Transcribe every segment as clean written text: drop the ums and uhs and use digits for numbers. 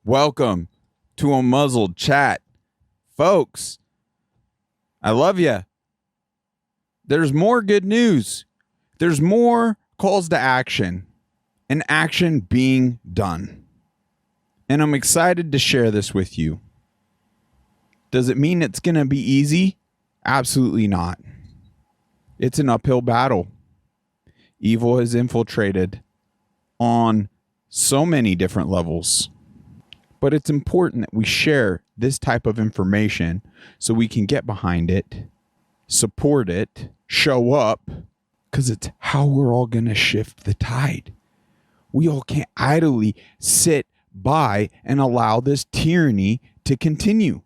Welcome to a muzzled chat. Folks, I love you. There's more good news. There's more calls to action and action being done. And I'm excited to share this with you. Does it mean it's going to be easy? Absolutely not. It's an uphill battle. Evil has infiltrated on so many different levels. But it's important that we share this type of information so we can get behind it, support it, show up, because it's how we're all going to shift the tide. We all can't idly sit by and allow this tyranny to continue.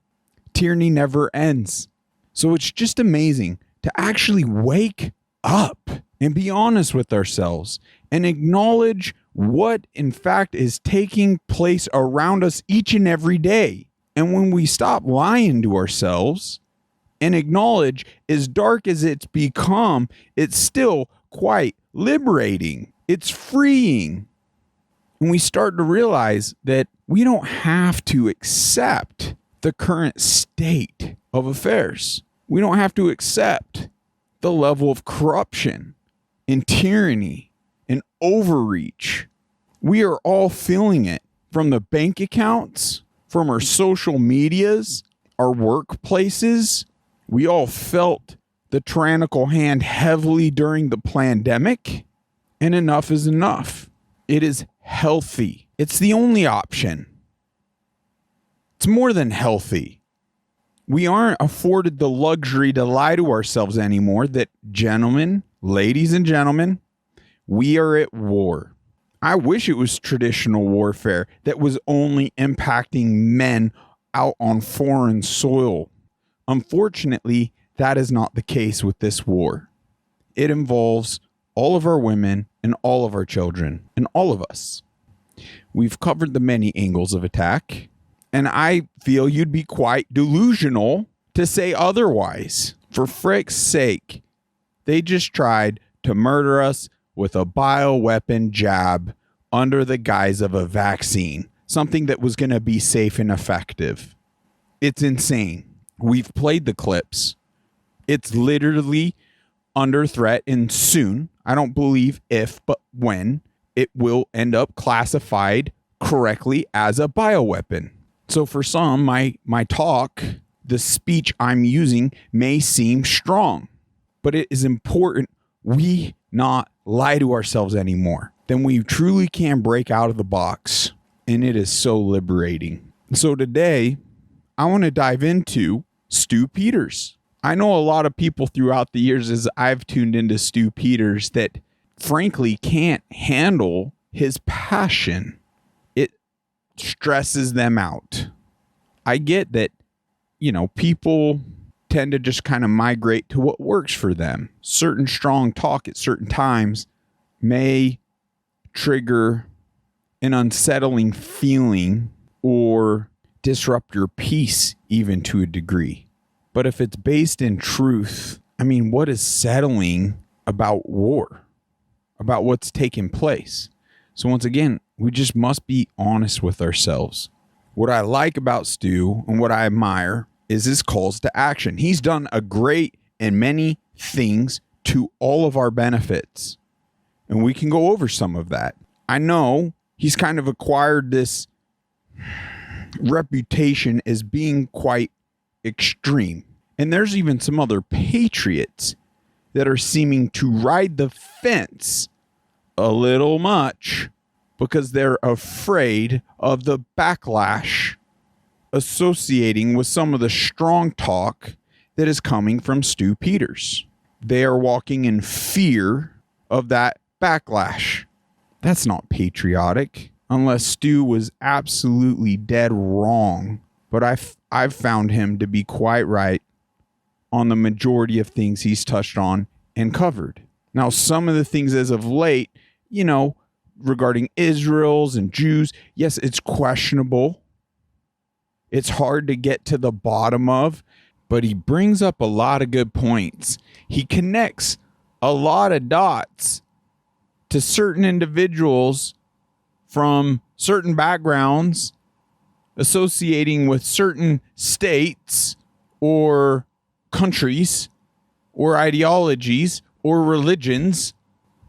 Tyranny never ends. So it's just amazing to actually wake up and be honest with ourselves and acknowledge what in fact is taking place around us each and every day. And when we stop lying to ourselves and acknowledge, as dark as it's become, it's still quite liberating. It's freeing. And we start to realize that we don't have to accept the current state of affairs. We don't have to accept the level of corruption and tyranny and overreach. We are all feeling it from the bank accounts, from our social medias, our workplaces. We all felt the tyrannical hand heavily during the pandemic, and enough is enough. It is healthy. It's the only option. It's more than healthy. We aren't afforded the luxury to lie to ourselves anymore that, gentlemen, ladies and gentlemen, we are at war. I wish it was traditional warfare that was only impacting men out on foreign soil. Unfortunately, that is not the case with this war. It involves all of our women and all of our children and all of us. We've covered the many angles of attack, and I feel you'd be quite delusional to say otherwise. For frick's sake, they just tried to murder us with a bioweapon jab under the guise of a vaccine, something that was going to be safe and effective. It's insane. We've played the clips. It's literally under threat, and soon, I don't believe if, but when, it will end up classified correctly as a bioweapon. So for some, my talk, the speech I'm using may seem strong, but it is important we not lie to ourselves anymore. Then we truly can break out of the box, and it is so liberating. So today, I want to dive into Stu Peters. I know a lot of people throughout the years as I've tuned into Stu Peters that frankly can't handle his passion. It stresses them out. I get that, people tend to just kind of migrate to what works for them. Certain strong talk at certain times may trigger an unsettling feeling or disrupt your peace even to a degree. But if it's based in truth, what is settling about war, about what's taking place? So once again, we just must be honest with ourselves. What I like about Stu and what I admire is his calls to action. He's done a great and many things to all of our benefits. And we can go over some of that. I know he's kind of acquired this reputation as being quite extreme. And there's even some other patriots that are seeming to ride the fence a little much because they're afraid of the backlash associating with some of the strong talk that is coming from Stu Peters. They are walking in fear of that backlash. That's not patriotic, unless Stu was absolutely dead wrong. But I've found him to be quite right on the majority of things he's touched on and covered. Now, some of the things as of late, regarding Israel's and Jews, yes, it's questionable. It's hard to get to the bottom of, but he brings up a lot of good points. He connects a lot of dots to certain individuals from certain backgrounds associating with certain states or countries or ideologies or religions,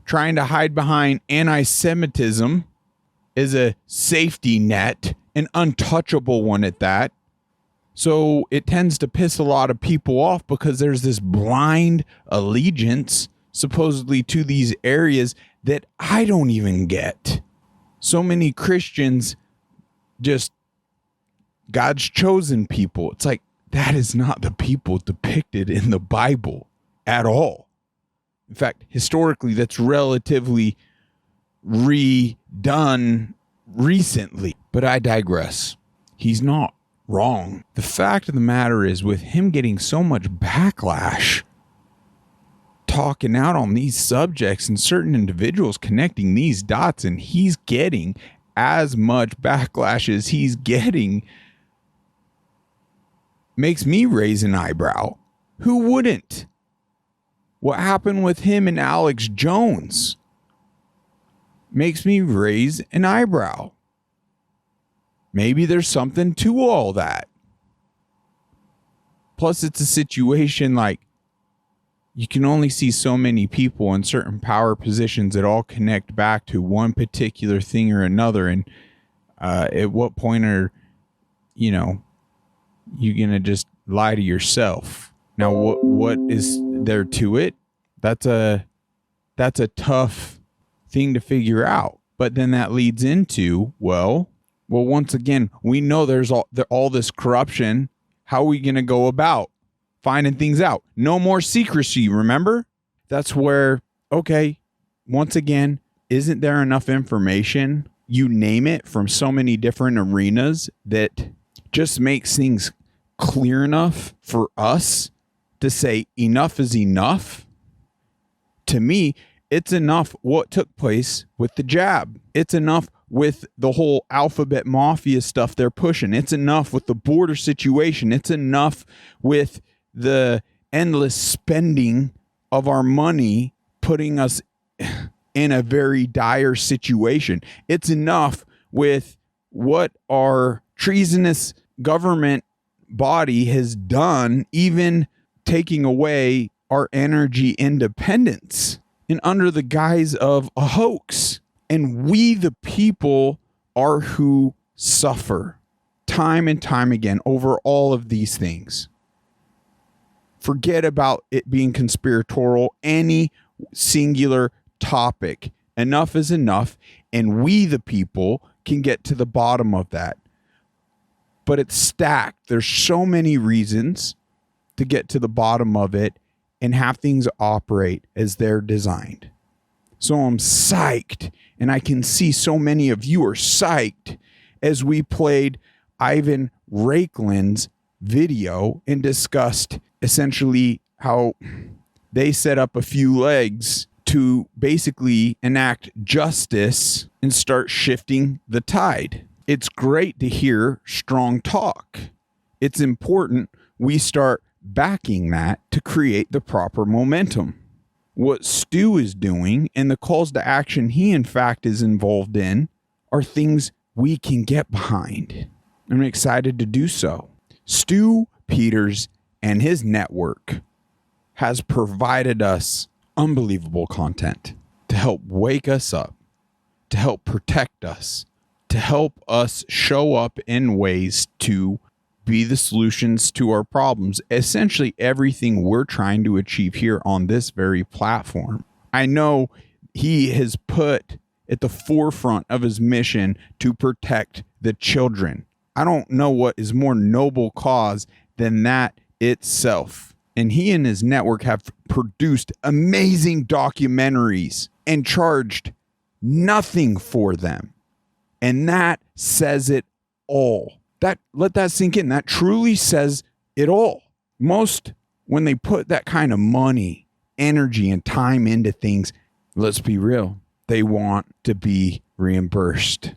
trying to hide behind anti-Semitism is a safety net, an untouchable one at that. So it tends to piss a lot of people off because there's this blind allegiance supposedly to these areas that I don't even get. So many Christians, just God's chosen people. It's like, that is not the people depicted in the Bible at all. In fact, historically, that's relatively redone recently. But I digress. He's not wrong. The fact of the matter is, with him getting so much backlash, talking out on these subjects and certain individuals connecting these dots, and he's getting as much backlash as he's getting, makes me raise an eyebrow. Who wouldn't? What happened with him and Alex Jones makes me raise an eyebrow. Maybe there's something to all that. Plus, it's a situation like, you can only see so many people in certain power positions that all connect back to one particular thing or another. And at what point are, you going to just lie to yourself? Now, what is there to it? That's a tough thing to figure out. But then that leads into, well, once again, we know there's all this corruption. How are we going to go about finding things out? No more secrecy, remember? That's where, okay, once again, isn't there enough information, you name it, from so many different arenas that just makes things clear enough for us to say enough is enough? To me, it's enough what took place with the jab. It's enough with the whole alphabet mafia stuff they're pushing. It's enough with the border situation. It's enough with the endless spending of our money, putting us in a very dire situation. It's enough with what our treasonous government body has done, even taking away our energy independence and under the guise of a hoax. And we, the people, are who suffer time and time again over all of these things. Forget about it being conspiratorial, any singular topic. Enough is enough, and we, the people, can get to the bottom of that. But it's stacked. There's so many reasons to get to the bottom of it and have things operate as they're designed. So I'm psyched, and I can see so many of you are psyched as we played Ivan Raiklin's video and discussed essentially how they set up a few legs to basically enact justice and start shifting the tide. It's great to hear strong talk. It's important we start backing that to create the proper momentum. What Stu is doing and the calls to action he in fact is involved in are things we can get behind. I'm excited to do so. Stu Peters and his network has provided us unbelievable content to help wake us up, to help protect us, to help us show up in ways to be the solutions to our problems. Essentially everything we're trying to achieve here on this very platform. I know he has put at the forefront of his mission to protect the children. I don't know what is more noble cause than that itself. And he and his network have produced amazing documentaries and charged nothing for them. And that says it all. Let that sink in. That truly says it all. Most, when they put that kind of money, energy, and time into things, let's be real, they want to be reimbursed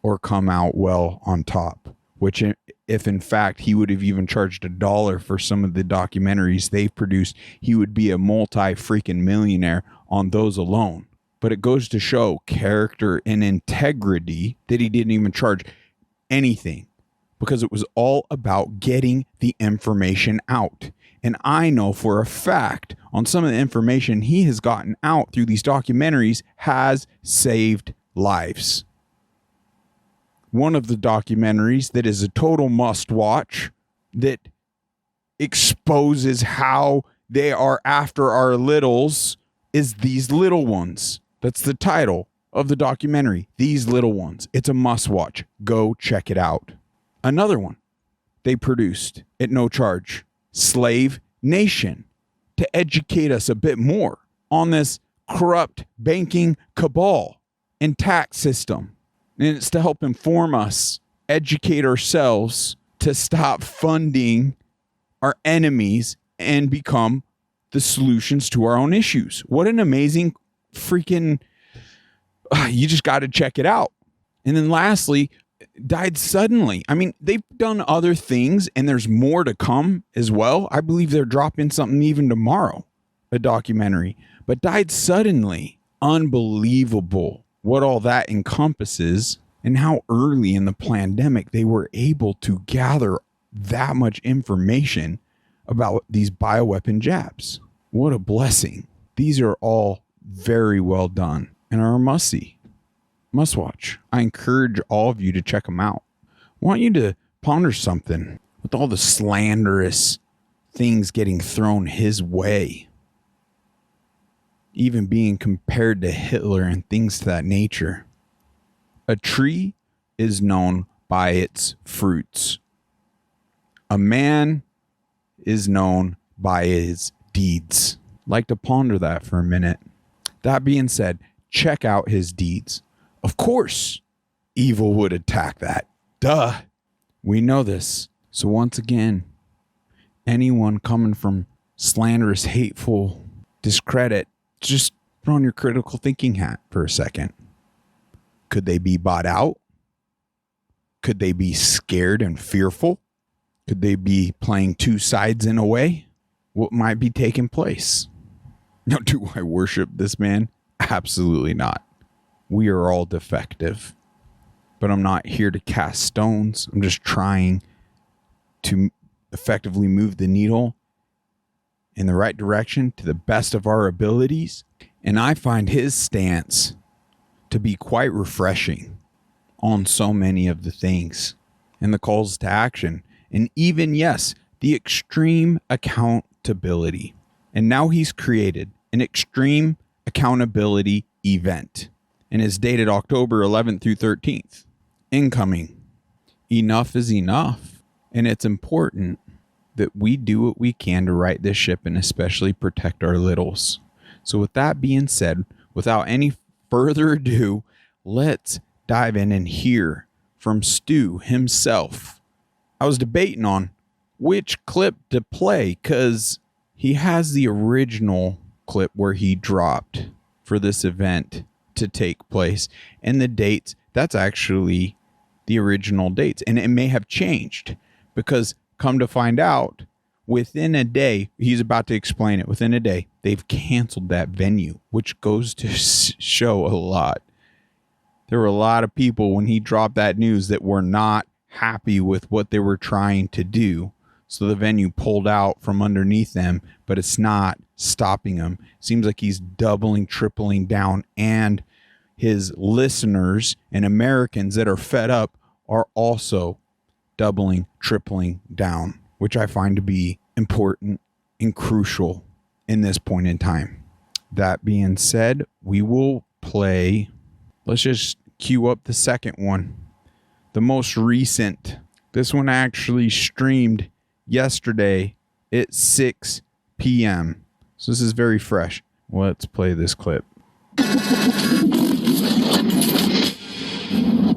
or come out well on top. Which, if in fact he would have even charged $1 for some of the documentaries they've produced, he would be a multi-freaking millionaire on those alone. But it goes to show character and integrity that he didn't even charge anything. because it was all about getting the information out. And I know for a fact on some of the information he has gotten out through these documentaries has saved lives. One of the documentaries that is a total must watch that exposes how they are after our littles is These Little Ones. That's the title of the documentary, These Little Ones. It's a must watch. Go check it out. Another one they produced at no charge, Slave Nation, to educate us a bit more on this corrupt banking cabal and tax system. And it's to help inform us, educate ourselves to stop funding our enemies and become the solutions to our own issues. What an amazing freaking, you just got to check it out. And then lastly, died suddenly. I mean, they've done other things and there's more to come as well. I believe they're dropping something even tomorrow, a documentary, but died suddenly. Unbelievable what all that encompasses and how early in the pandemic they were able to gather that much information about these bioweapon jabs. What a blessing. These are all very well done and are a must-see, must-watch. I encourage all of you to check them out. I want you to ponder something with all the slanderous things getting thrown his way, even being compared to Hitler and things to that nature. A tree is known by its fruits. A man is known by his deeds. Like to ponder that for a minute. That being said, check out his deeds. Of course, evil would attack that. Duh. We know this. So once again, anyone coming from slanderous, hateful discredit, just put on your critical thinking hat for a second. Could they be bought out? Could they be scared and fearful? Could they be playing two sides in a way? What might be taking place? Now, do I worship this man? Absolutely not. We are all defective. But I'm not here to cast stones. I'm just trying to effectively move the needle in the right direction to the best of our abilities. And I find his stance to be quite refreshing on so many of the things and the calls to action. And even, yes, the extreme accountability. And now he's created an extreme accountability event and is dated October 11th through 13th. Incoming. Enough is enough. And it's important that we do what we can to right this ship and especially protect our littles. So with that being said, without any further ado, let's dive in and hear from Stu himself. I was debating on which clip to play because he has the original clip where he dropped for this event to take place, and the dates, that's actually the original dates, and it may have changed because come to find out, within a day, he's about to explain it, within a day, they've canceled that venue, which goes to show a lot. There were a lot of people when he dropped that news that were not happy with what they were trying to do. So the venue pulled out from underneath them, but it's not stopping him. Seems like he's doubling, tripling down, and his listeners and Americans that are fed up are also doubling, tripling down, which I find to be important and crucial in this point in time. That being said, we will play, let's just cue up the second one, the most recent. This one actually streamed yesterday at 6 p.m. So this is very fresh. Let's play this clip.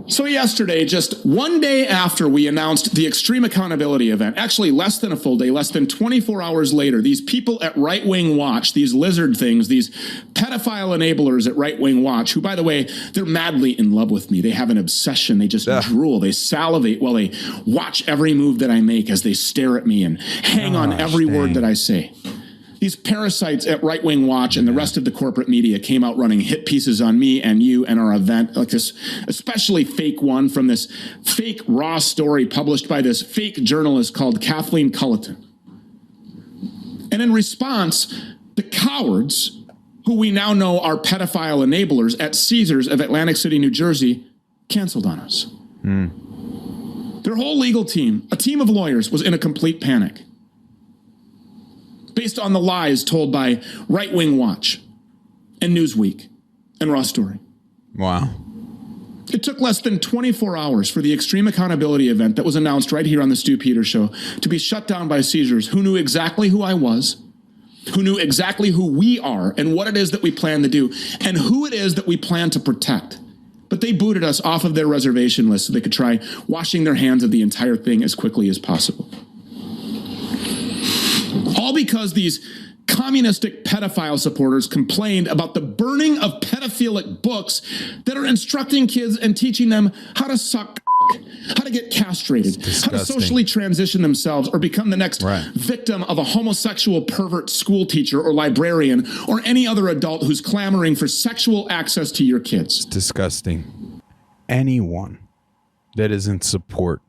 So yesterday, just one day after we announced the Extreme Accountability event, actually less than a full day, less than 24 hours later, these people at Right Wing Watch, these lizard things, these pedophile enablers at Right Wing Watch, who, by the way, they're madly in love with me. They have an obsession. They just drool. They salivate while they watch every move that I make as they stare at me and hang on every word that I say. These parasites at Right Wing Watch and the rest of the corporate media came out running hit pieces on me and you and our event, like this especially fake one from this fake raw story published by this fake journalist called Kathleen Culleton. And in response, the cowards, who we now know are pedophile enablers at Caesars of Atlantic City, New Jersey, canceled on us. Their whole legal team, a team of lawyers, was in a complete panic, based on the lies told by Right Wing Watch and Newsweek and Raw Story. Wow. It took less than 24 hours for the Extreme Accountability event that was announced right here on the Stu Peters Show to be shut down by Caesars, who knew exactly who I was, who knew exactly who we are and what it is that we plan to do, and who it is that we plan to protect. But they booted us off of their reservation list so they could try washing their hands of the entire thing as quickly as possible. All because these communistic pedophile supporters complained about the burning of pedophilic books that are instructing kids and teaching them how to suck, how to get castrated, how to socially transition themselves or become the next victim of a homosexual pervert school teacher or librarian or any other adult who's clamoring for sexual access to your kids. It's disgusting. Anyone that is in support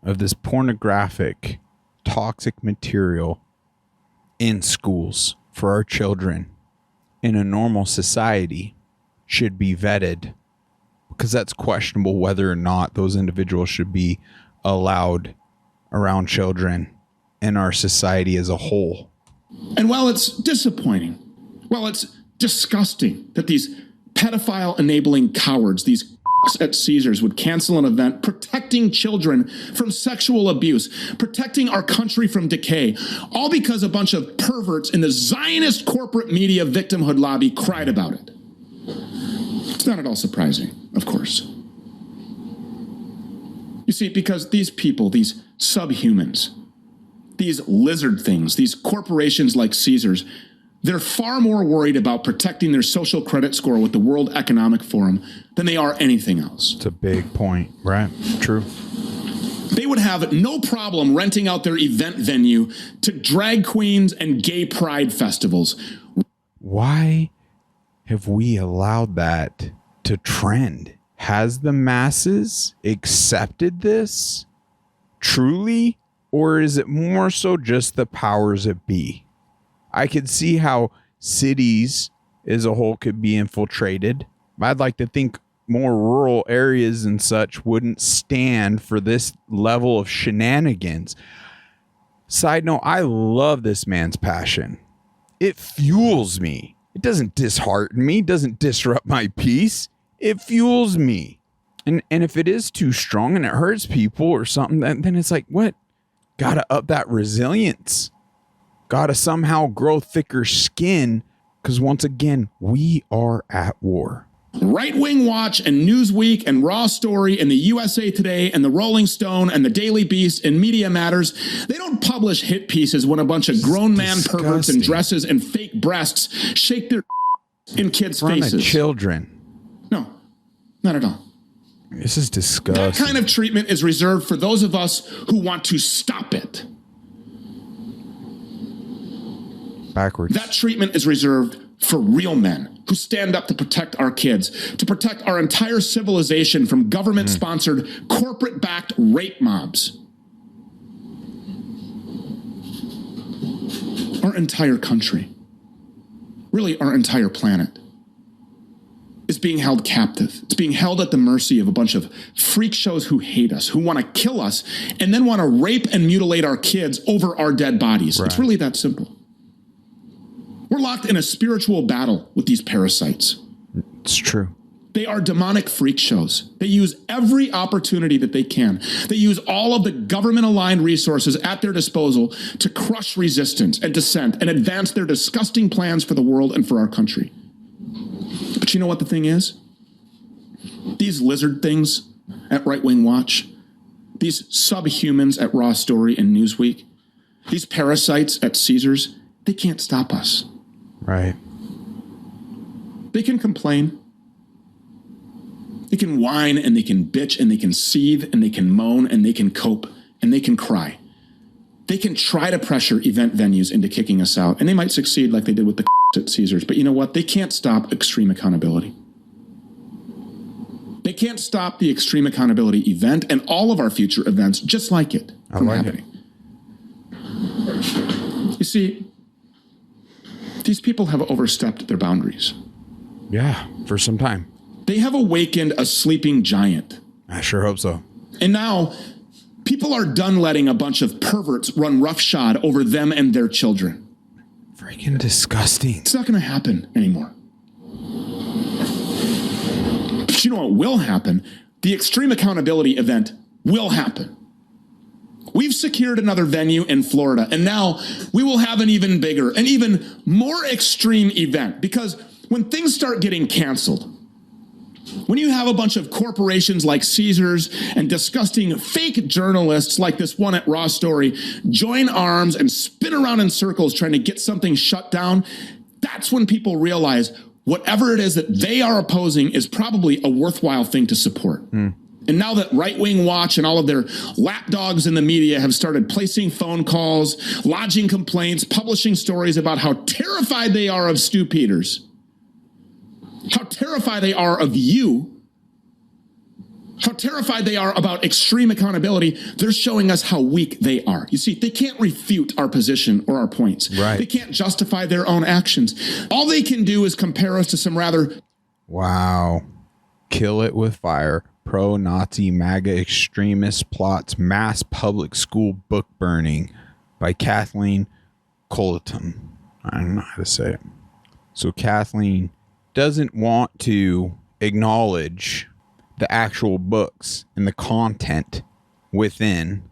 of this pornographic, toxic material in schools for our children in a normal society should be vetted, because that's questionable whether or not those individuals should be allowed around children in our society as a whole. And while it's disappointing, while it's disgusting that these pedophile enabling cowards, these at Caesars would cancel an event protecting children from sexual abuse, protecting our country from decay, all because a bunch of perverts in the Zionist corporate media victimhood lobby cried about it. It's not at all surprising, of course. You see, because these people, these subhumans, these lizard things, these corporations like Caesars, they're far more worried about protecting their social credit score with the World Economic Forum than they are anything else. It's a big point, right? True. They would have no problem renting out their event venue to drag queens and gay pride festivals. Why have we allowed that to trend? Has the masses accepted this truly, or is it more so just the powers that be? I could see how cities as a whole could be infiltrated. I'd like to think more rural areas and such wouldn't stand for this level of shenanigans. Side note, I love this man's passion. It fuels me. It doesn't dishearten me, doesn't disrupt my peace. It fuels me. And if it is too strong and it hurts people or something, then it's like, what? Gotta up that resilience. Gotta somehow grow thicker skin, because once again, we are at war. Right Wing Watch and Newsweek and Raw Story and the USA Today and the Rolling Stone and the Daily Beast and Media Matters, they don't publish hit pieces when a bunch of grown man perverts in dresses and fake breasts shake their in kids' faces. Of children. No, not at all. This is disgusting. That kind of treatment is reserved for those of us who want to stop it. Backwards. That treatment is reserved for real men who stand up to protect our kids, to protect our entire civilization from government-sponsored, corporate-backed rape mobs. Our entire country, really our entire planet, is being held captive. It's being held at the mercy of a bunch of freak shows who hate us, who want to kill us, and then want to rape and mutilate our kids over our dead bodies. Right. It's really that simple. We're locked in a spiritual battle with these parasites. It's true. They are demonic freak shows. They use every opportunity that they can. They use all of the government-aligned resources at their disposal to crush resistance and dissent and advance their disgusting plans for the world and for our country. But you know what the thing is? These lizard things at Right Wing Watch, these subhumans at Raw Story and Newsweek, these parasites at Caesars, they can't stop us. Right. They can complain. They can whine and they can bitch and they can seethe and they can moan and they can cope and they can cry. They can try to pressure event venues into kicking us out, and they might succeed like they did with the at Caesars. But you know what? They can't stop extreme accountability. They can't stop the extreme accountability event and all of our future events just like it from happening. You see, these people have overstepped their boundaries. Yeah, for some time. They have awakened a sleeping giant. I sure hope so. And now people are done letting a bunch of perverts run roughshod over them and their children. Freaking disgusting. It's not going to happen anymore. But you know what will happen? The extreme accountability event will happen. We've secured another venue in Florida, and now we will have an even bigger, an even more extreme event. Because when things start getting canceled, when you have a bunch of corporations like Caesars and disgusting fake journalists like this one at Raw Story join arms and spin around in circles trying to get something shut down, that's when people realize whatever it is that they are opposing is probably a worthwhile thing to support. And now that Right Wing Watch and all of their lapdogs in the media have started placing phone calls, lodging complaints, publishing stories about how terrified they are of Stu Peters, how terrified they are of you, how terrified they are about extreme accountability, they're showing us how weak they are. You see, they can't refute our position or our points. Right. They can't justify their own actions. All they can do is compare us to some rather... Wow. Kill it with fire. Pro-Nazi MAGA extremist plots mass public school book burning by Kathleen Colleton. I don't know how to say it. So Kathleen doesn't want to acknowledge the actual books and the content within,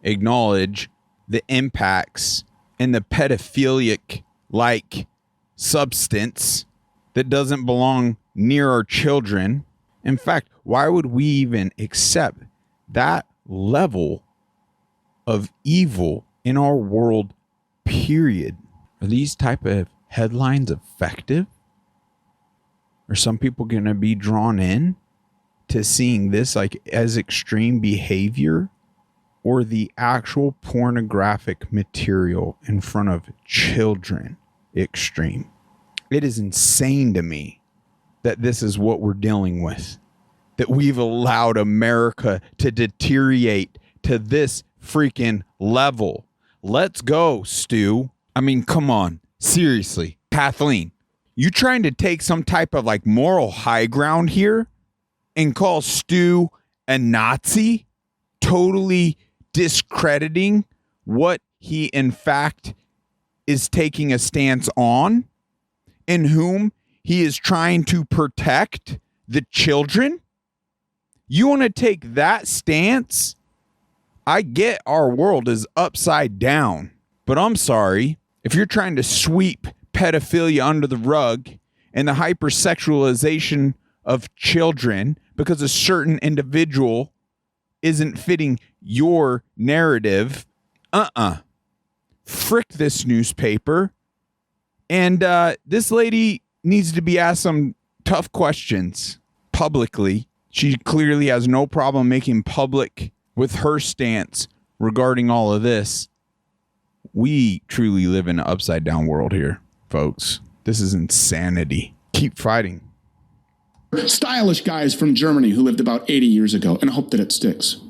acknowledge the impacts and the pedophilic like substance that doesn't belong near our children. In fact, why would we even accept that level of evil in our world, period? Are these type of headlines effective? Are some people going to be drawn in to seeing this like as extreme behavior, or the actual pornographic material in front of children extreme? It is insane to me that this is what we're dealing with, that we've allowed America to deteriorate to this freaking level. Let's go, Stu. I mean, come on. Seriously. Kathleen, you trying to take some type of like moral high ground here and call Stu a Nazi, totally discrediting what he in fact is taking a stance on, and whom he is trying to protect, the children? You want to take that stance? I get our world is upside down, but I'm sorry. If you're trying to sweep pedophilia under the rug and the hypersexualization of children because a certain individual isn't fitting your narrative, frick this newspaper. And this lady needs to be asked some tough questions publicly. She clearly has no problem making public with her stance regarding all of this. We truly live in an upside down world here, folks. This is insanity. Keep fighting. Stylish guys from Germany who lived about 80 years ago, and hope that it sticks.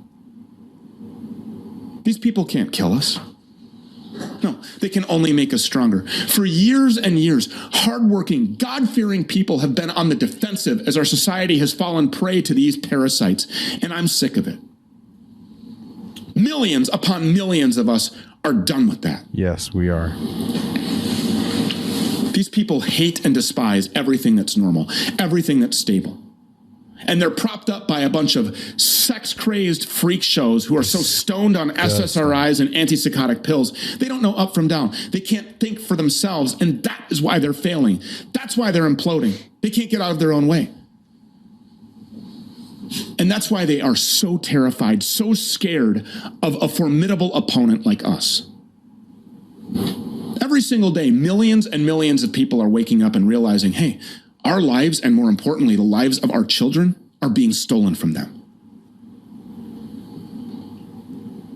These people can't kill us. No, they can only make us stronger. For years and years, hardworking, God-fearing people have been on the defensive as our society has fallen prey to these parasites, and I'm sick of it. Millions upon millions of us are done with that. Yes, we are. These people hate and despise everything that's normal, everything that's stable. And they're propped up by a bunch of sex-crazed freak shows who are so stoned on SSRIs and antipsychotic pills, they don't know up from down. They can't think for themselves, and that is why they're failing. That's why they're imploding. They can't get out of their own way. And that's why they are so terrified, so scared of a formidable opponent like us. Every single day, millions and millions of people are waking up and realizing, hey, our lives, and more importantly, the lives of our children, are being stolen from them.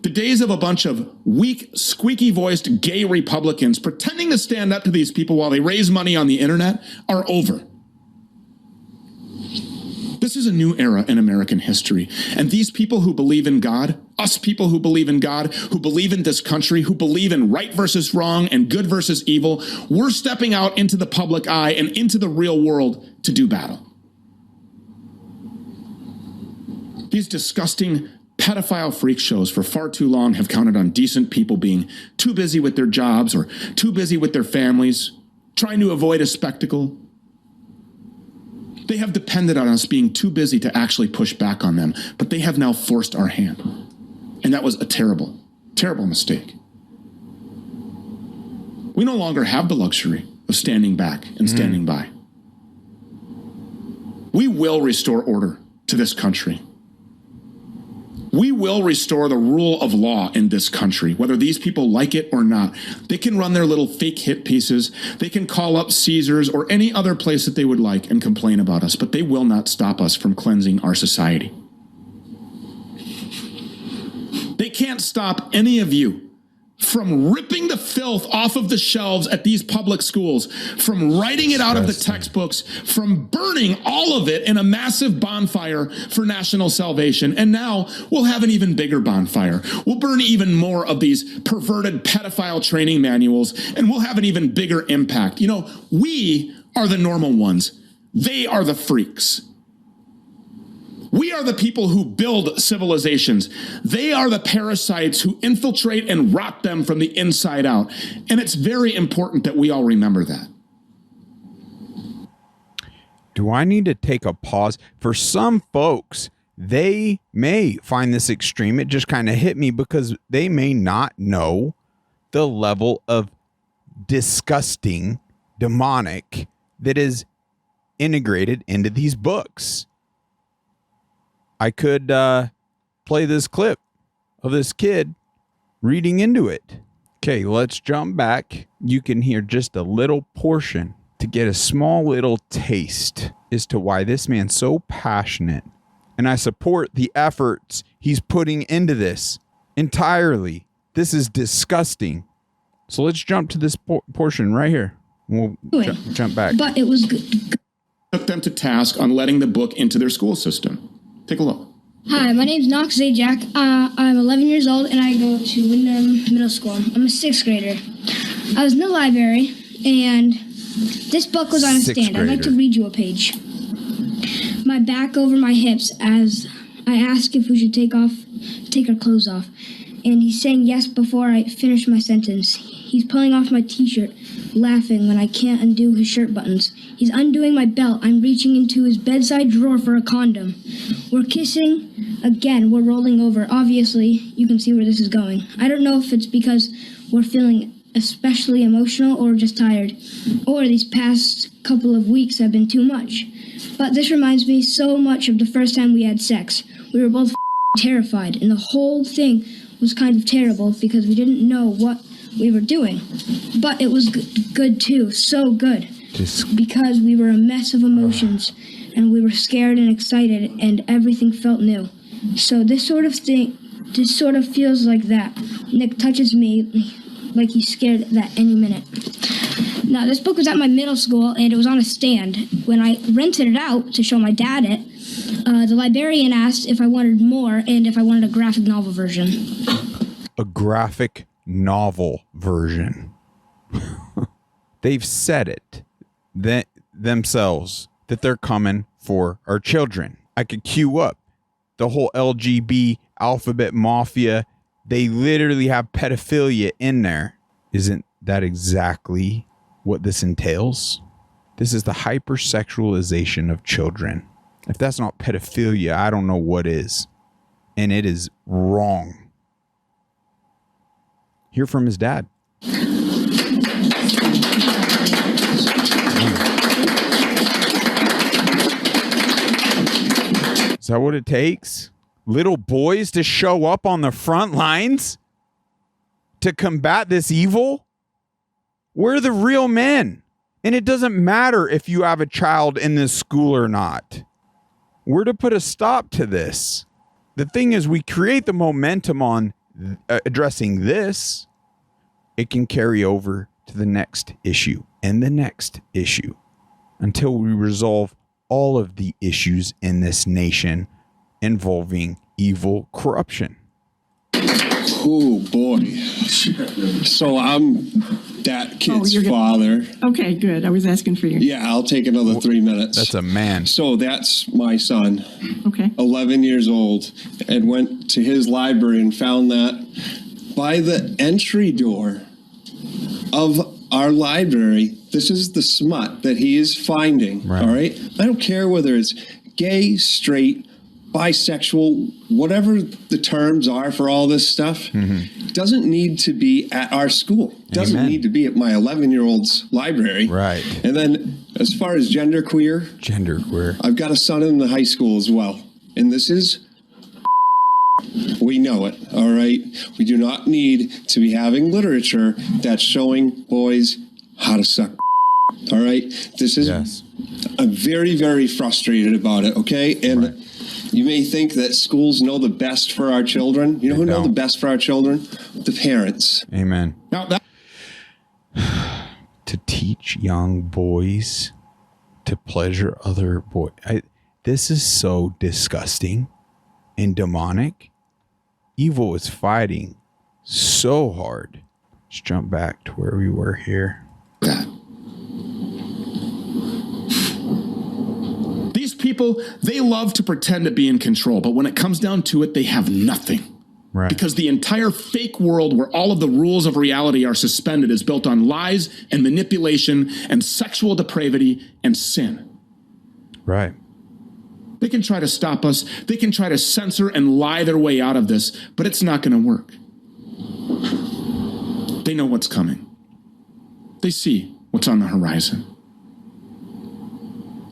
The days of a bunch of weak, squeaky-voiced gay Republicans pretending to stand up to these people while they raise money on the internet are over. This is a new era in American history. And these people who believe in God, us people who believe in God, who believe in this country, who believe in right versus wrong and good versus evil, we're stepping out into the public eye and into the real world to do battle. These disgusting pedophile freak shows for far too long have counted on decent people being too busy with their jobs or too busy with their families, trying to avoid a spectacle. They have depended on us being too busy to actually push back on them, but they have now forced our hand. And that was a terrible, terrible mistake. We no longer have the luxury of standing back and standing by. We will restore order to this country. We will restore the rule of law in this country, whether these people like it or not. They can run their little fake hit pieces. They can call up Caesars or any other place that they would like and complain about us, but they will not stop us from cleansing our society. They can't stop any of you from ripping the filth off of the shelves at these public schools, from writing it out of the textbooks, from burning all of it in a massive bonfire for national salvation. And now we'll have an even bigger bonfire. We'll burn even more of these perverted pedophile training manuals, and we'll have an even bigger impact. You know, we are the normal ones. They are the freaks. We are the people who build civilizations. They are the parasites who infiltrate and rot them from the inside out. And it's very important that we all remember that. Do I need to take a pause? For some folks, they may find this extreme. It just kind of hit me because they may not know the level of disgusting, demonic that is integrated into these books. I could play this clip of this kid reading into it. Okay, let's jump back. You can hear just a little portion to get a small little taste as to why this man's so passionate. And I support the efforts he's putting into this entirely. This is disgusting. So let's jump to this portion right here. We'll jump back. But it was good. Took them to task on letting the book into their school system. Take a look. Hi, my name's Knox Zajac. I'm 11 years old and I go to Wyndham Middle School. I'm a 6th grader. I was in the library and this book was on a stand. I'd like to read you a page. My back over my hips as I ask if we should take our clothes off. And he's saying yes before I finish my sentence. He's pulling off my t-shirt, laughing when I can't undo his shirt buttons. He's undoing my belt. I'm reaching into his bedside drawer for a condom. We're kissing. Again, we're rolling over. Obviously, you can see where this is going. I don't know if it's because we're feeling especially emotional or just tired, or these past couple of weeks have been too much. But this reminds me so much of the first time we had sex. We were both terrified, and the whole thing was kind of terrible because we didn't know what we were doing. But it was good too, so good. Because we were a mess of emotions, and we were scared and excited, and everything felt new. So this sort of feels like that. Nick touches me like he's scared that any minute. Now, this book was at my middle school, and it was on a stand. When I rented it out to show my dad it, the librarian asked if I wanted more and if I wanted a graphic novel version. A graphic novel version. They've said it themselves that they're coming for our children. I could queue up the whole LGB alphabet mafia. They literally have pedophilia in there. Isn't that exactly what this entails? This is the hypersexualization of children. If that's not pedophilia, I don't know what is. And it is wrong. Hear from his dad. Is that what it takes? Little boys to show up on the front lines to combat this evil? We're the real men. And it doesn't matter if you have a child in this school or not. We're to put a stop to this. The thing is, we create the momentum on addressing this, it can carry over to the next issue and the next issue until we resolve all of the issues in this nation involving evil corruption. Oh, boy. So I'm that kid's father. Okay, good. I was asking for you. Yeah, I'll take another 3 minutes. That's a man. So that's my son. Okay. 11 years old, and went to his library and found that by the entry door of our library, this is the smut that he is finding. Right. All right? I don't care whether it's gay, straight, bisexual, whatever the terms are for all this stuff, doesn't need to be at our school. Doesn't Amen. need to be at my 11-year-old's library. Right. And then as far as genderqueer, I've got a son in the high school as well. And this is, we know it, all right? We do not need to be having literature that's showing boys how to suck. All right? This is, Yes. I'm very, very frustrated about it, okay? And you may think that schools know the best for our children. You know who know the best for our children? The parents. Amen. Now that To teach young boys to pleasure other boys. This is so disgusting and demonic. Evil is fighting so hard. Let's jump back to where we were here. these people, they love to pretend to be in control, but when it comes down to it, they have nothing. Right. Because the entire fake world where all of the rules of reality are suspended is built on lies and manipulation and sexual depravity and sin. Right. They can try to stop us. They can try to censor and lie their way out of this, but it's not going to work. They know what's coming. They see what's on the horizon.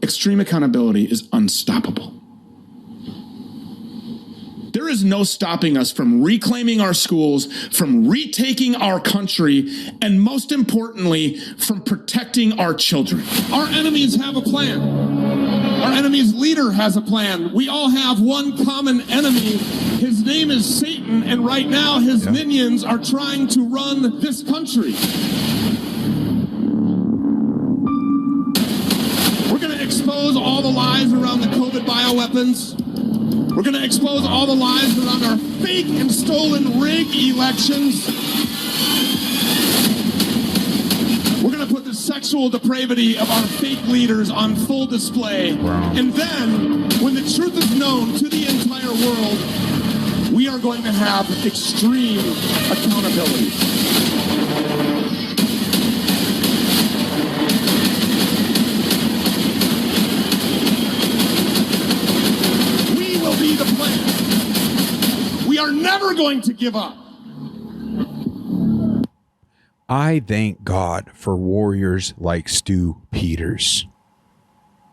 Extreme accountability is unstoppable. There is no stopping us from reclaiming our schools, from retaking our country, and most importantly, from protecting our children. Our enemies have a plan. Our enemy's leader has a plan. We all have one common enemy. His name is Satan, and right now his minions are trying to run this country. We're going to expose all the lies around the COVID bioweapons. We're going to expose all the lies around our fake and stolen rig elections. We're going to put the sexual depravity of our fake leaders on full display. Wow. And then, when the truth is known to the entire world, we are going to have extreme accountability. The plan. We are never going to give up. I thank God for warriors like Stu Peters.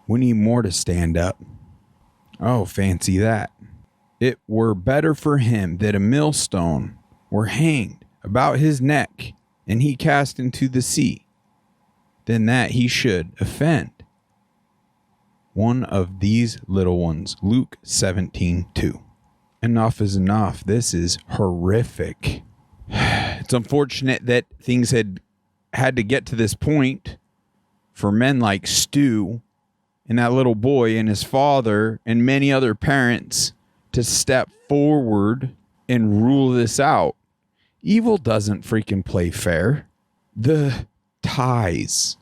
We need more to stand up. Oh, fancy that. It were better for him that a millstone were hanged about his neck and he cast into the sea, than that he should offend one of these little ones. Luke 17:2. Enough is enough. This is horrific. It's unfortunate that things had to get to this point for men like Stu and that little boy and his father and many other parents to step forward and rule this out. Evil doesn't freaking play fair. The ties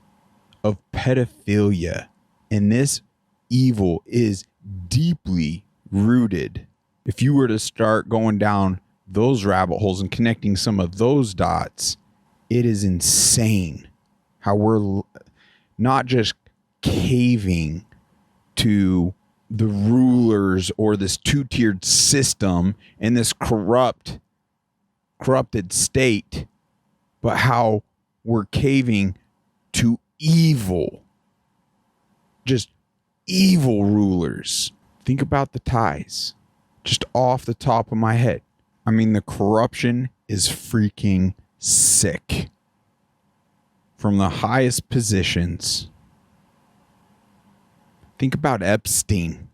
of pedophilia in this evil is deeply rooted. If you were to start going down those rabbit holes and connecting some of those dots, it is insane how we're not just caving to the rulers or this two-tiered system and this corrupted state, but how we're caving to evil. Just evil rulers. Think about the ties just off the top of my head. I mean, the corruption is freaking sick from the highest positions. Think about Epstein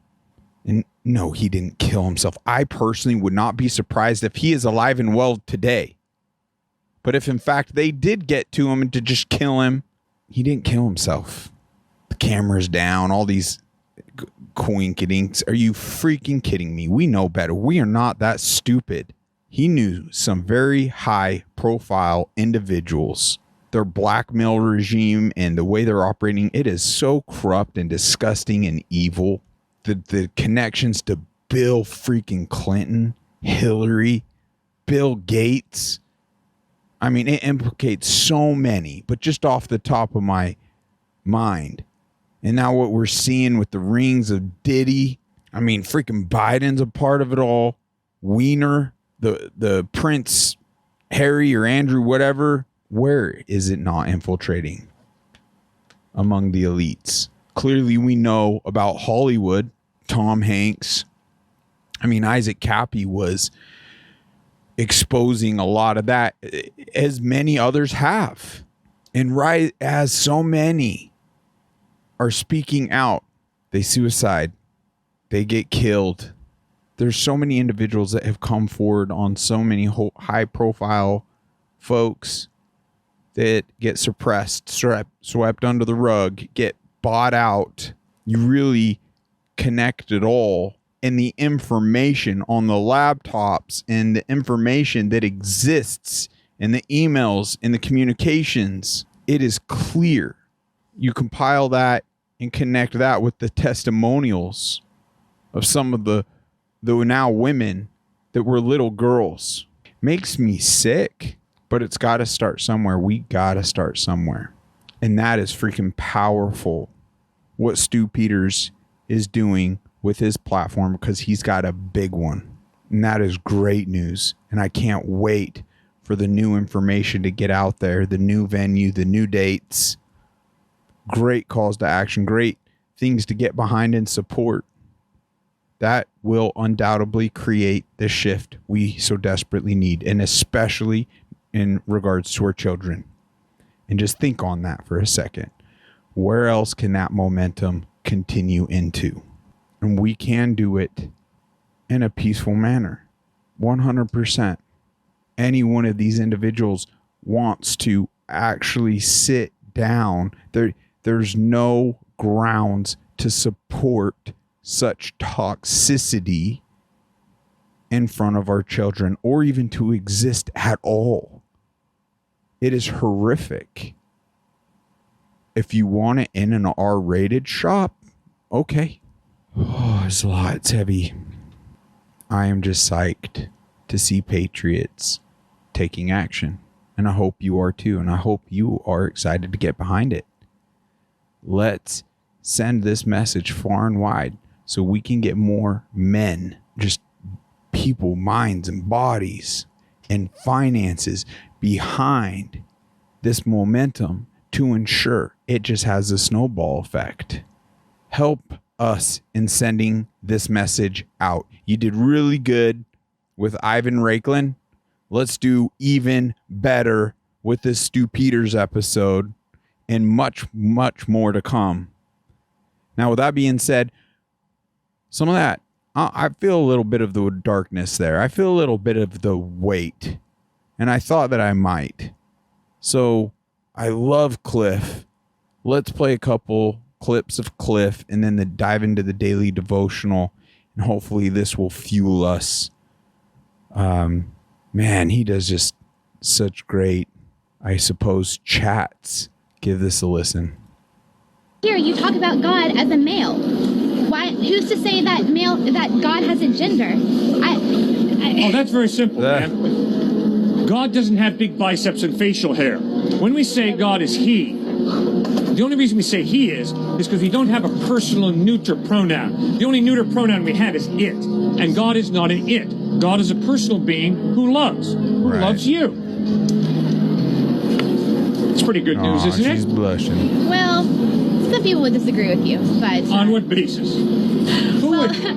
and No, he didn't kill himself. I personally would not be surprised if he is alive and well today. But if in fact they did get to him and to just kill him, he didn't kill himself. The camera's down, all these coinkydinks. Are you freaking kidding me? We know better. We are not that stupid. He knew some very high profile individuals. Their blackmail regime and the way they're operating, it is so corrupt and disgusting and evil. The connections to Bill freaking Clinton, Hillary, Bill Gates. I mean, it implicates so many, but just off the top of my mind. And now what we're seeing with the rings of Diddy. I mean, freaking Biden's a part of it all. Wiener, the Prince Harry or Andrew, whatever. Where is it not infiltrating among the elites? Clearly, we know about Hollywood, Tom Hanks. I mean, Isaac Cappy was exposing a lot of that, as many others have. And right as so many are speaking out, they suicide, they get killed. There's so many individuals that have come forward on so many high profile folks that get suppressed, swept under the rug, get bought out. You really connect it all, and the information on the laptops and the information that exists in the emails and the communications, it is clear. You compile that and connect that with the testimonials of some of the now women that were little girls. Makes me sick, but it's got to start somewhere. We got to start somewhere. And that is freaking powerful what Stu Peters is doing with his platform, because he's got a big one. And that is great news. And I can't wait for the new information to get out there, the new venue, the new dates. Great calls to action, great things to get behind and support. That will undoubtedly create the shift we so desperately need, and especially in regards to our children. And just think on that for a second. Where else can that momentum continue into? And we can do it in a peaceful manner. 100%. Any one of these individuals wants to actually sit down. There's no grounds to support such toxicity in front of our children, or even to exist at all. It is horrific. If you want it in an R-rated shop, okay. Oh, it's a lot. It's heavy. I am just psyched to see patriots taking action. And I hope you are too. And I hope you are excited to get behind it. Let's send this message far and wide so we can get more men, just people, minds and bodies and finances behind this momentum to ensure it just has a snowball effect. Help us in sending this message out. You did really good with Ivan Raiklan. Let's do even better with this Stu Peters episode, and much, much more to come. Now, with that being said, some of that, I feel a little bit of the darkness there. I feel a little bit of the weight, and I thought that I might. So I love Cliff. Let's play a couple clips of Cliff and then dive into the daily devotional, and hopefully this will fuel us. Man, he does just such great, I suppose, chats. Give this a listen. Here you talk about God as a male. Why? Who's to say that God has a gender? Oh, that's very simple, man. God doesn't have big biceps and facial hair. When we say God is he, the only reason we say he is because we don't have a personal neuter pronoun. The only neuter pronoun we have is it. And God is not an it. God is a personal being who loves. Who loves you. It's pretty good news, isn't it? She's blushing. Well, some people would disagree with you, but... On what basis?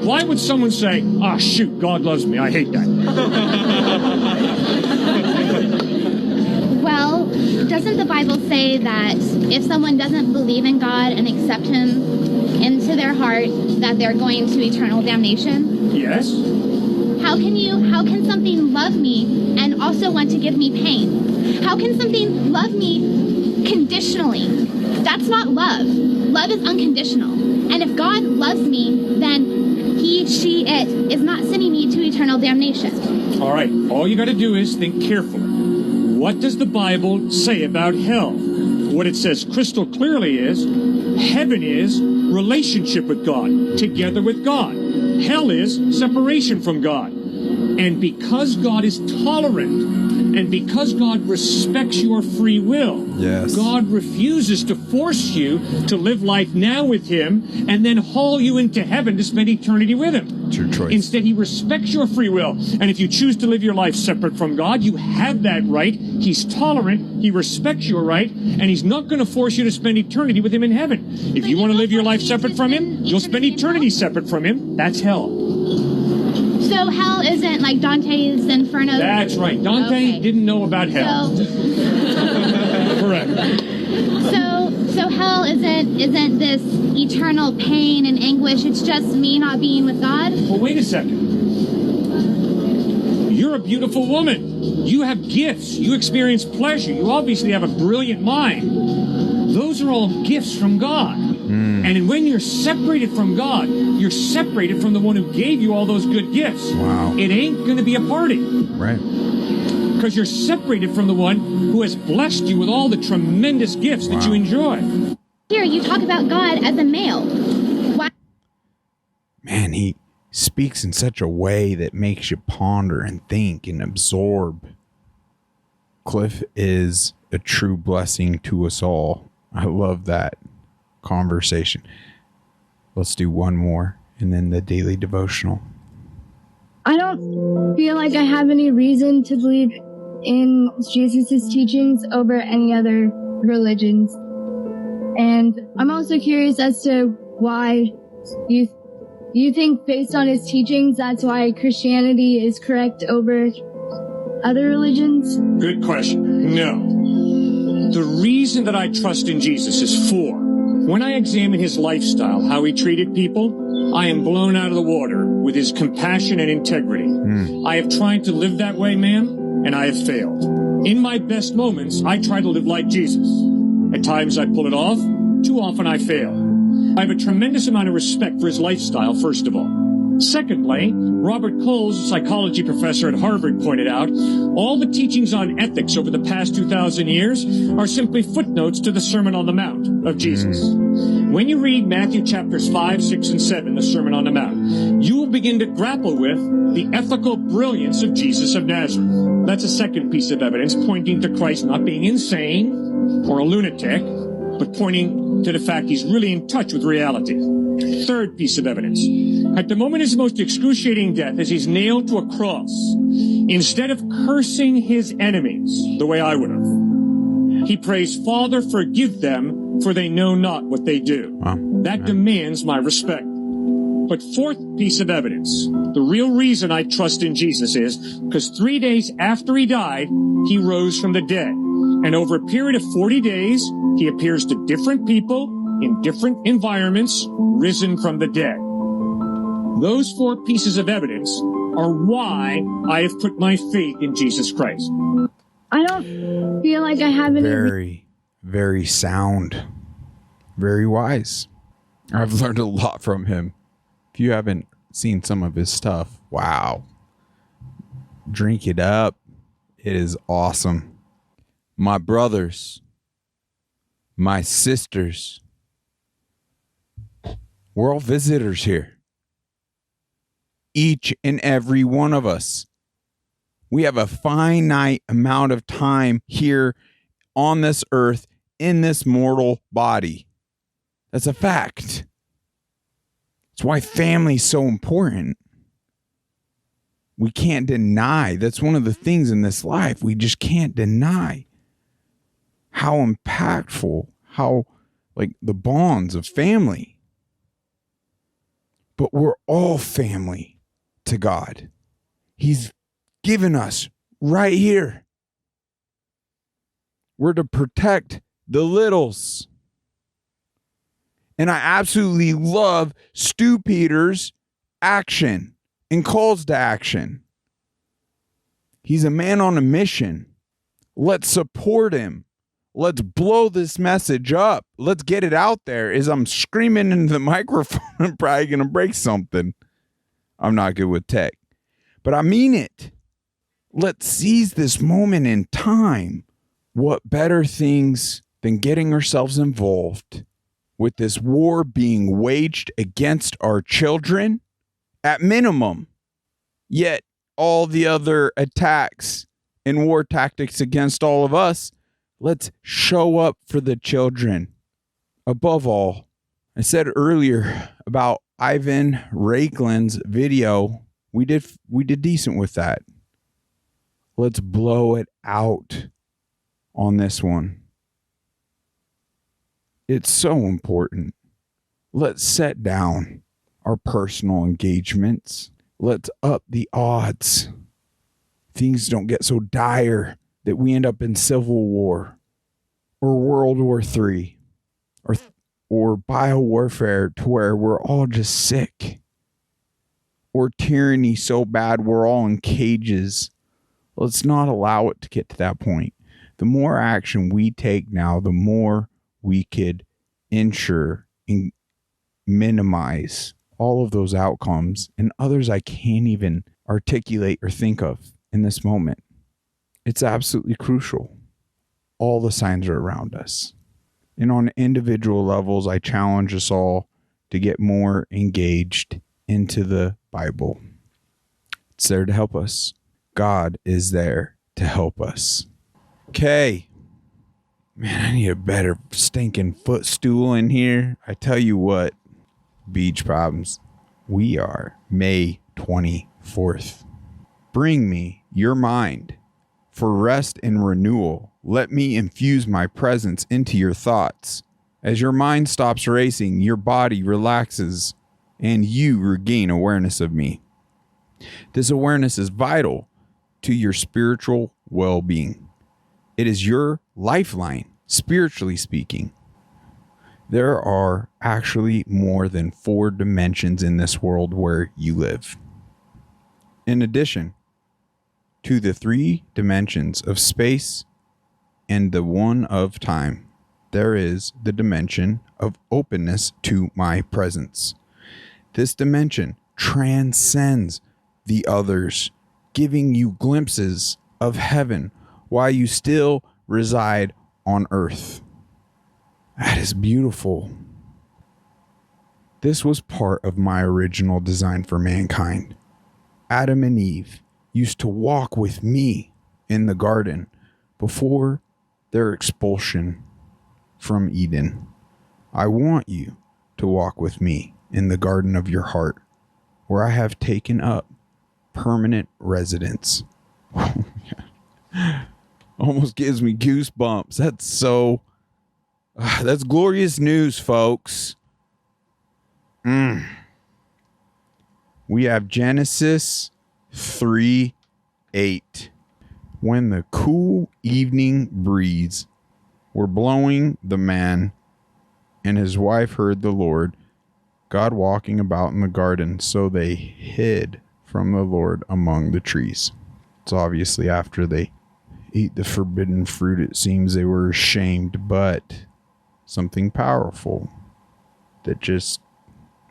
Why would someone say, shoot, God loves me, I hate that? Well, doesn't the Bible say that if someone doesn't believe in God and accept him into their heart that they're going to eternal damnation? Yes. How can something love me and also want to give me pain? How can something love me conditionally? That's not love. Love is unconditional. And if God loves me, then he, she, it is not sending me to eternal damnation. All right. All you got to do is think carefully. What does the Bible say about hell? What it says crystal clearly is heaven is relationship with God, together with God. Hell is separation from God. And because God is tolerant, and because God respects your free will, yes, God refuses to force you to live life now with him and then haul you into heaven to spend eternity with him. It's your choice. Instead, he respects your free will. And if you choose to live your life separate from God, you have that right. He's tolerant. He respects your right. And he's not going to force you to spend eternity with him in heaven. If you want to live your life separate from him, you'll spend eternity separate from him. That's hell. So hell isn't like Dante's Inferno? That's right. Dante didn't know about hell. Correct. So hell isn't this eternal pain and anguish. It's just me not being with God? Well, wait a second. You're a beautiful woman. You have gifts. You experience pleasure. You obviously have a brilliant mind. Those are all gifts from God. And when you're separated from God, you're separated from the one who gave you all those good gifts. Wow. It ain't going to be a party. Right. Because you're separated from the one who has blessed you with all the tremendous gifts that you enjoy. Here, you talk about God as a male. Why? Man, he speaks in such a way that makes you ponder and think and absorb. Cliff is a true blessing to us all. I love that conversation. Let's do one more and then the daily devotional. I don't feel like I have any reason to believe in Jesus' teachings over any other religions. And I'm also curious as to why you think based on his teachings, that's why Christianity is correct over other religions? Good question. No. The reason that I trust in Jesus is for. When I examine his lifestyle, how he treated people, I am blown out of the water with his compassion and integrity. I have tried to live that way, ma'am, and I have failed. In my best moments, I try to live like Jesus. At times I pull it off. Too often I fail. I have a tremendous amount of respect for his lifestyle, first of all. Secondly, Robert Coles, a psychology professor at Harvard, pointed out, all the teachings on ethics over the past 2,000 years are simply footnotes to the Sermon on the Mount of Jesus. When you read Matthew chapters 5, 6, and 7, the Sermon on the Mount, you will begin to grapple with the ethical brilliance of Jesus of Nazareth. That's a second piece of evidence pointing to Christ not being insane or a lunatic, but pointing to the fact he's really in touch with reality. Third piece of evidence. At the moment of his most excruciating death, as he's nailed to a cross, instead of cursing his enemies the way I would have, he prays, Father, forgive them, for they know not what they do. That demands my respect. But fourth piece of evidence, the real reason I trust in Jesus is because 3 days after he died, he rose from the dead. And over a period of 40 days, he appears to different people in different environments, risen from the dead. Those four pieces of evidence are why I have put my faith in Jesus Christ. I don't feel like I have any... Very, very sound. Very wise. I've learned a lot from him. If you haven't seen some of his stuff, wow. Drink it up. It is awesome. My brothers, my sisters, we're all visitors here. Each and every one of us. We have a finite amount of time here on this earth in this mortal body. That's a fact. That's why family is so important. We can't deny. That's one of the things in this life we just can't deny. How impactful, how like the bonds of family. But we're all family to God. He's given us right here. We're to protect the littles. And I absolutely love Stu Peters' action and calls to action. He's a man on a mission. Let's support him. Let's blow this message up. Let's get it out there. As I'm screaming into the microphone, I'm probably going to break something. I'm not good with tech, but I mean it. Let's seize this moment in time. What better things than getting ourselves involved with this war being waged against our children at minimum, yet all the other attacks and war tactics against all of us. Let's show up for the children. Above all, I said earlier about Ivan Raiklin's video, we did decent with that. Let's blow it out on this one. It's so important. Let's set down our personal engagements. Let's up the odds. Things don't get so dire that we end up in civil war or World War III or biowarfare to where we're all just sick, or tyranny so bad we're all in cages. Let's not allow it to get to that point. The more action we take now, the more we could ensure and minimize all of those outcomes and others I can't even articulate or think of in this moment. It's absolutely crucial. All the signs are around us. And on individual levels, I challenge us all to get more engaged into the Bible. It's there to help us. God is there to help us. Okay. Man, I need a better stinking footstool in here. I tell you what, beach problems. We are May 24th. Bring me your mind for rest and renewal. Let me infuse my presence into your thoughts. As your mind stops racing, your body relaxes, and you regain awareness of me. This awareness is vital to your spiritual well-being. It is your lifeline, spiritually speaking. There are actually more than 4 dimensions in this world where you live. In addition to the 3 dimensions of space and the one of time, there is the dimension of openness to my presence. This dimension transcends the others, giving you glimpses of heaven while you still reside on earth. That is beautiful. This was part of my original design for mankind. Adam and Eve used to walk with me in the garden before their expulsion from Eden. I want you to walk with me in the garden of your heart, where I have taken up permanent residence. Almost gives me goosebumps. That's glorious news, folks. We have Genesis 3:8. When the cool evening breeze were blowing, the man and his wife heard the Lord God walking about in the garden, so they hid from the Lord among the trees. It's obviously after they ate the forbidden fruit, it seems they were ashamed, but something powerful that just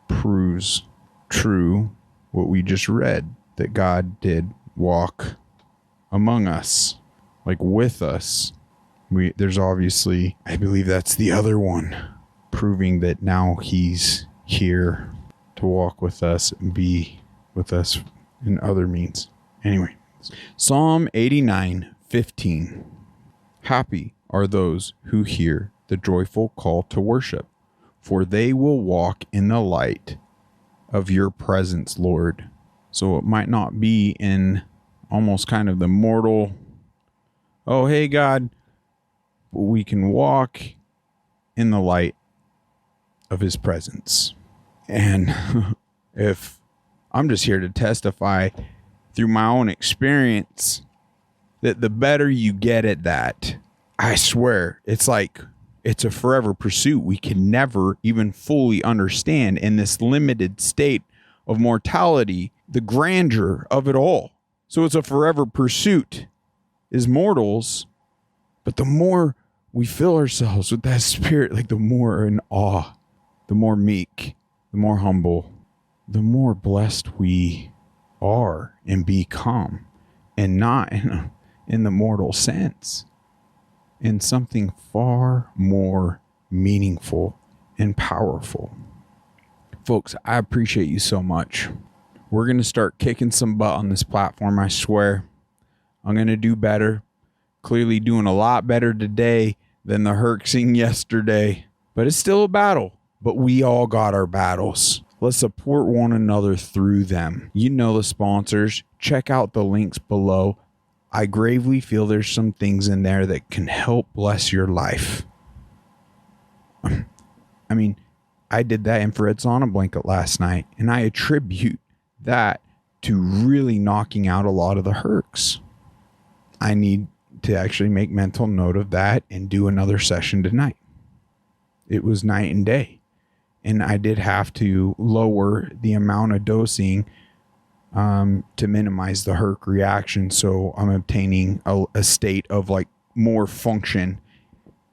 proves true what we just read, that God did walk among us, like with us. There's obviously, I believe that's the other one, proving that now he's here to walk with us and be with us in other means. Anyway, Psalm 89:15. Happy are those who hear the joyful call to worship, for they will walk in the light of your presence, Lord. So it might not be in almost kind of the mortal, oh, hey, God, but we can walk in the light of his presence. And if I'm just here to testify through my own experience that the better you get at that, I swear, it's like It's a forever pursuit we can never even fully understand in this limited state of mortality, the grandeur of it all. So it's a forever pursuit as mortals, but the more we fill ourselves with that spirit, like the more in awe, the more meek, the more humble, the more blessed we are and become, and not in the mortal sense, in something far more meaningful and powerful. Folks, I appreciate you so much. We're going to start kicking some butt on this platform, I swear. I'm going to do better. Clearly doing a lot better today than the Herxing yesterday. But it's still a battle. But we all got our battles. Let's support one another through them. You know the sponsors. Check out the links below. I gravely feel there's some things in there that can help bless your life. I mean, I did that infrared sauna blanket last night, and I attribute that to really knocking out a lot of the hercs. I need to actually make mental note of that and do another session tonight. It was night and day, and I did have to lower the amount of dosing to minimize the herc reaction, so I'm obtaining a state of like more function.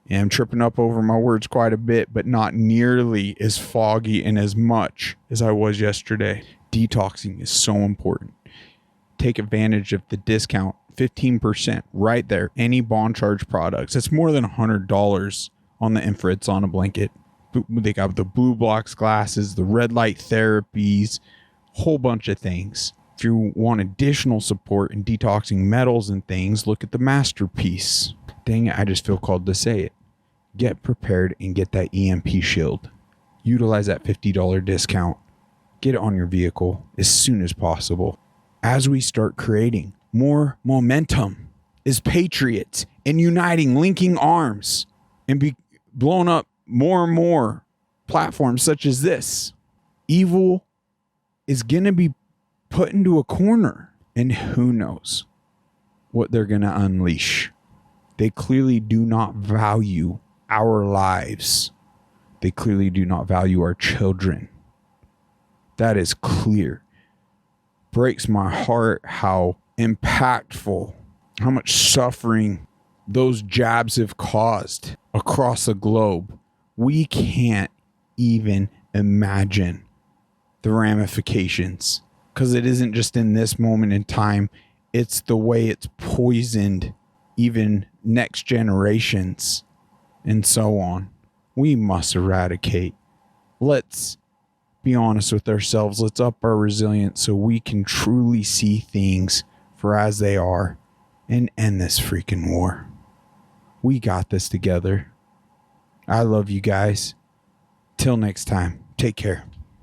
And I'm tripping up over my words quite a bit, but not nearly as foggy and as much as I was yesterday. Detoxing is so important. Take advantage of the discount, 15% right there. Any bond charge products. It's more than $100 on the infrared sauna blanket. They got the blue blocks glasses, the red light therapies, whole bunch of things. If you want additional support in detoxing metals and things, look at the masterpiece. Dang it, I just feel called to say it. Get prepared and get that EMP shield. Utilize that $50 discount. Get it on your vehicle as soon as possible. As we start creating more momentum as patriots and uniting, linking arms, and be blown up more and more platforms such as this, evil is going to be put into a corner, and who knows what they're going to unleash. They clearly do not value our lives. They clearly do not value our children. That is clear. Breaks my heart how impactful, how much suffering those jabs have caused across the globe. We can't even imagine the ramifications, because it isn't just in this moment in time. It's the way it's poisoned even next generations and so on. We must eradicate. Let's be honest with ourselves. Let's up our resilience so we can truly see things for as they are and end this freaking war. We got this together. I love you guys. Till next time, take care.